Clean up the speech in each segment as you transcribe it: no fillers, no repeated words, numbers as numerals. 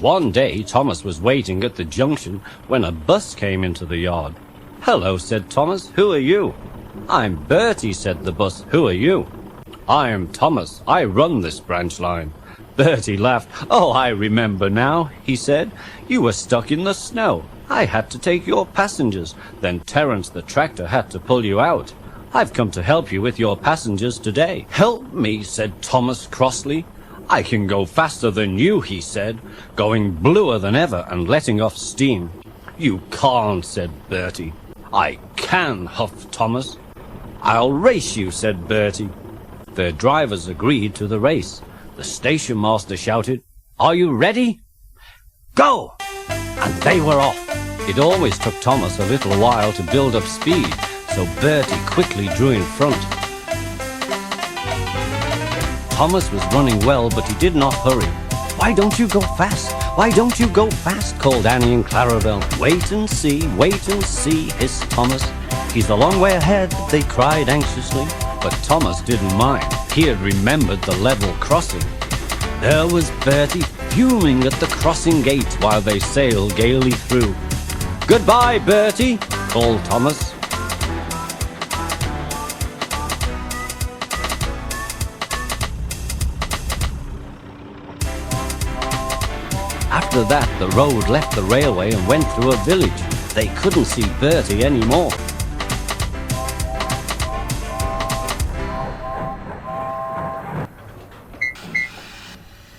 One day, Thomas was waiting at the junction when a bus came into the yard. "Hello," said Thomas. "Who are you?" "I'm Bertie," said the bus. "Who are you?" "I am Thomas. I run this branch line." Bertie laughed. "Oh, I remember now," he said. "You were stuck in the snow. I had to take your passengers. Then Terence the tractor had to pull you out. I've come to help you with your passengers today." "Help me," said Thomas crossly. "I can go faster than you," he said, going bluer than ever and letting off steam. "You can't," said Bertie. "I can," huffed Thomas. "I'll race you," said Bertie. Their drivers agreed to the race. The station master shouted, "Are you ready? Go!" And they were off. It always took Thomas a little while to build up speed, so Bertie quickly drew in front. Thomas was running well, but he did not hurry. "Why don't you go fast? Why don't you go fast?" called Annie and Clarabelle. "Wait and see," hissed Thomas. "He's a long way ahead," they cried anxiously. But Thomas didn't mind. He had remembered the level crossing. There was Bertie fuming at the crossing gate while they sailed gaily through. "Goodbye, Bertie," called Thomas. After that, the road left the railway and went through a village. They couldn't see Bertie anymore.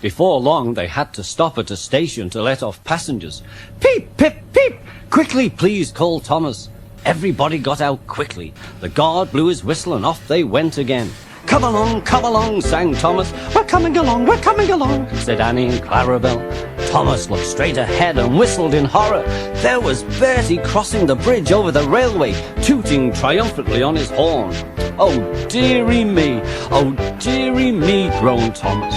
Before long, they had to stop at a station to let off passengers. "Peep, pip, peep! Quickly, please," called Thomas. Everybody got out quickly. The guard blew his whistle and off they went again. Come along," sang Thomas. We're coming along," said Annie and Clarabelle. Thomas looked straight ahead and whistled in horror. There was Bertie crossing the bridge over the railway, tooting triumphantly on his horn. "Oh, dearie me," groaned Thomas.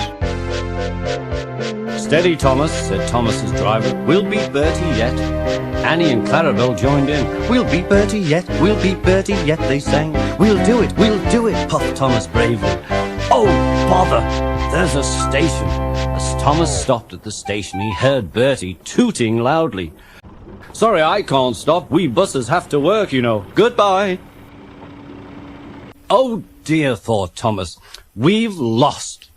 "Steady, Thomas," said Thomas's driver. "We'll beat Bertie yet." Annie and Clarabelle joined in. "We'll beat Bertie yet, they sang. We'll do it, puffed Thomas bravely. "Oh, bother, there's a station." As Thomas stopped at the station, he heard Bertie tooting loudly. "Sorry, I can't stop. We buses have to work, you know. Goodbye." "Oh dear," thought Thomas, "we've lost."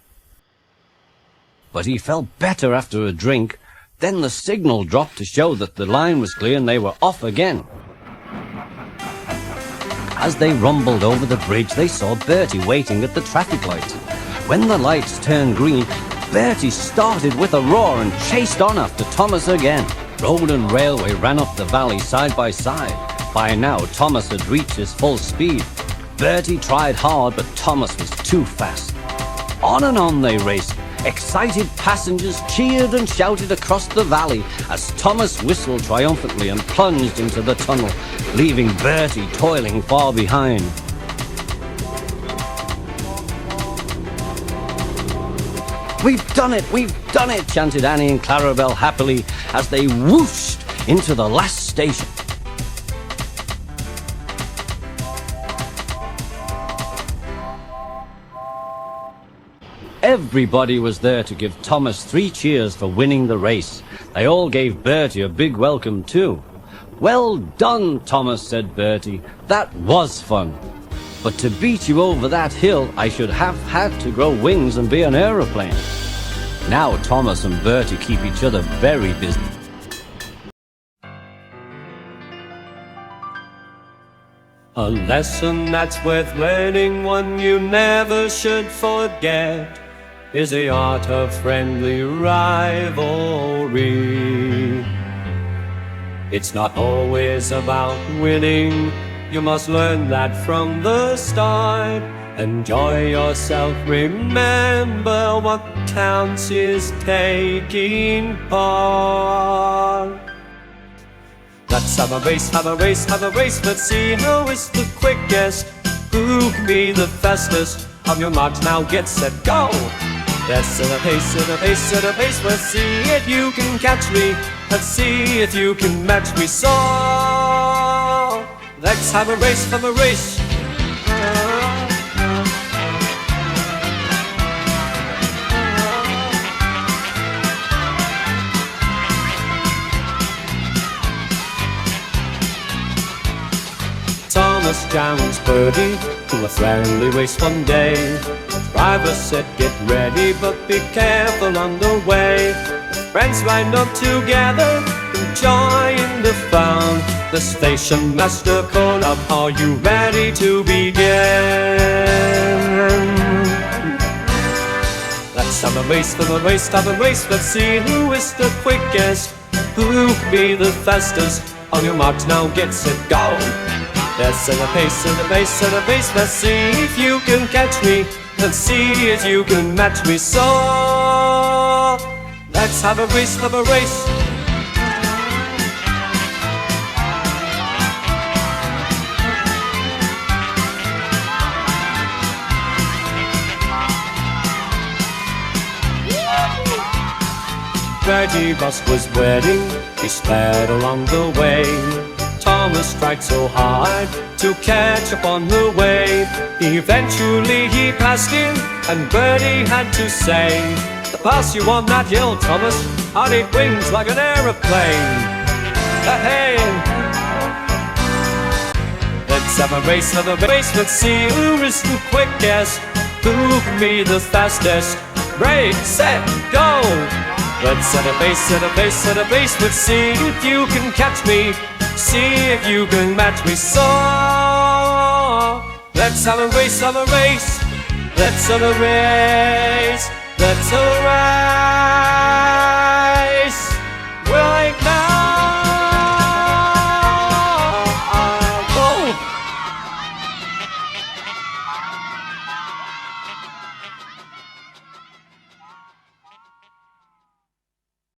But he felt better after a drink. Then the signal dropped to show that the line was clear and they were off again. As they rumbled over the bridge, they saw Bertie waiting at the traffic lights. When the lights turned green, Bertie started with a roar and chased on after Thomas again. Road and railway ran up the valley side by side. By now, Thomas had reached his full speed. Bertie tried hard, but Thomas was too fast. On and on they raced. Excited passengers cheered and shouted across the valley as Thomas whistled triumphantly and plunged into the tunnel, leaving Bertie toiling far behind. We've done it, chanted Annie and Clarabelle happily as they whooshed into the last station. Everybody was there to give Thomas 3 cheers for winning the race. They all gave Bertie a big welcome too. "Well done, Thomas," said Bertie. "That was fun. But to beat you over that hill, I should have had to grow wings and be an aeroplane." Now Thomas and Bertie keep each other very busy. A lesson that's worth learning, one you never should forget, is the art of friendly rivalry. It's not always about winning, you must learn that from the start. Enjoy yourself, remember what counts is taking part. Let's have a race, let's see who is the quickest, who can be the fastest. On your marks now, get set, go! Yes, at a pace, let's see if you can catch me, let's see if you can match me, so let's have a race, Thomas challenged Bertie to a friendly race one day. Driver said, get ready, but be careful on the way. Friends lined up together, enjoying the fun. The station master called up, are you ready to begin? Let's have a race, have a race, have a race. Let's see who is the quickest, who can be the fastest. On your marks now, get set, go. Let's set a pace, set a pace, set a pace. Let's see if you can catch me. Let's see if you can match me. So let's have a race, have a race. Bertie Bus was waiting, he sped along the way. Thomas tried so hard to catch up on the way. Eventually he passed him, and Bertie had to say, the pass you on that hill, Thomas, on it wings like an aeroplane. Hey, let's have a race, have a race. Let's see who is the quickest, who can be the fastest. Break, set, go. Let's set a pace, set a pace, set a pace. Let's see if you can catch me, see if you can match me. So let's have a race, have a race. Let's have a race, let's have a race.